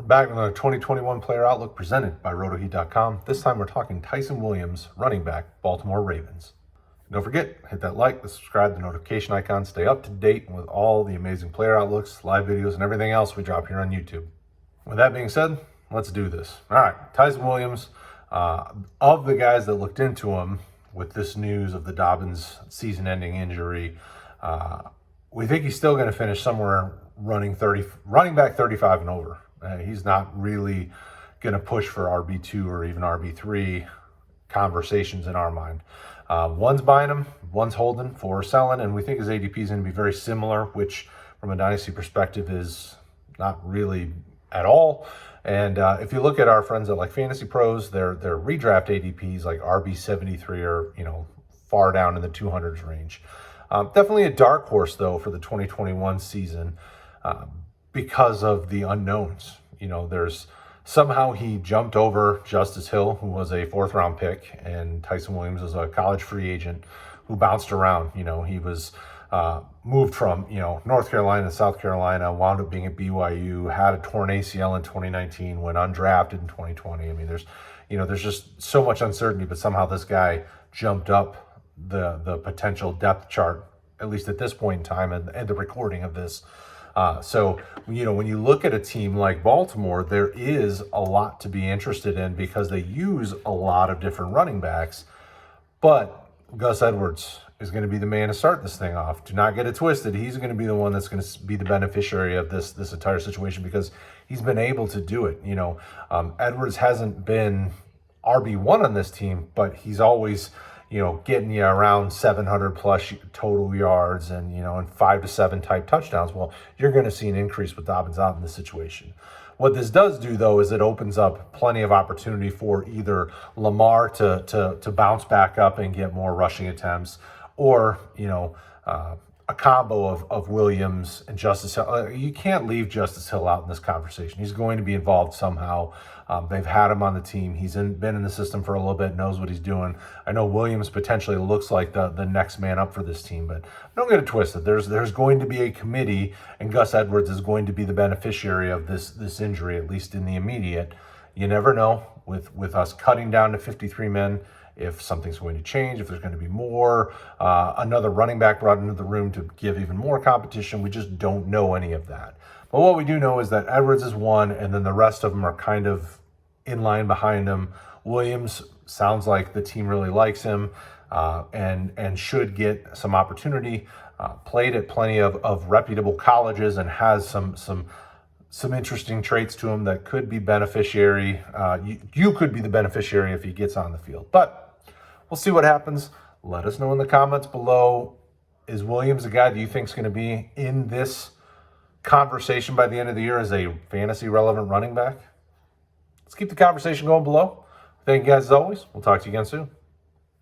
Back with another 2021 Player Outlook presented by RotoHeat.com. This time we're talking Tyson Williams, running back, Baltimore Ravens. Don't forget, hit that like, the subscribe, the notification icon. Stay up to date with all the amazing player outlooks, live videos, and everything else we drop here on YouTube. With that being said, let's do this. All right, Tyson Williams, of the guys that looked into him with this news of the Dobbins season-ending injury, we think he's still going to finish somewhere running back 35 and over. He's not really going to push for RB2 or even RB3 conversations in our mind. One's buying him, one's holding, four selling, and we think his ADP is going to be very similar, which from a dynasty perspective is not really at all. And if you look at our friends at like Fantasy Pros, their redraft ADPs like RB73 are far down in the 200s range. Definitely a dark horse though for the 2021 season. Because of the unknowns. There's somehow he jumped over Justice Hill, who was a 4th round pick, and Tyson Williams is a college free agent who bounced around. He was moved from, North Carolina to South Carolina, wound up being at BYU, had a torn ACL in 2019, went undrafted in 2020. I mean, there's just so much uncertainty, but somehow this guy jumped up the potential depth chart, at least at this point in time, and the recording of this. So, when you look at a team like Baltimore, there is a lot to be interested in because they use a lot of different running backs. But Gus Edwards is going to be the man to start this thing off. Do not get it twisted. He's going to be the one that's going to be the beneficiary of this entire situation because he's been able to do it. Edwards hasn't been RB1 on this team, but he's always getting you around 700 plus total yards and, and 5 to 7 type touchdowns. Well, you're going to see an increase with Dobbins out in this situation. What this does do, though, is it opens up plenty of opportunity for either Lamar to bounce back up and get more rushing attempts, or, a combo of Williams and Justice Hill. You can't leave Justice Hill out in this conversation. He's going to be involved somehow. They've had him on the team. He's been in the system for a little bit, knows what he's doing. I know Williams potentially looks like the next man up for this team, but don't get it twisted. There's going to be a committee, and Gus Edwards is going to be the beneficiary of this injury, at least in the immediate. You never know with us cutting down to 53 men. If something's going to change, if there's going to be more, another running back brought into the room to give even more competition. We just don't know any of that. But what we do know is that Edwards is one, and then the rest of them are kind of in line behind him. Williams sounds like the team really likes him and should get some opportunity. Played at plenty of reputable colleges and has some interesting traits to him that could be beneficiary. You could be the beneficiary if he gets on the field. But we'll see what happens. Let us know in the comments below. Is Williams a guy that you think is going to be in this conversation by the end of the year as a fantasy relevant running back? Let's keep the conversation going below. Thank you guys as always. We'll talk to you again soon.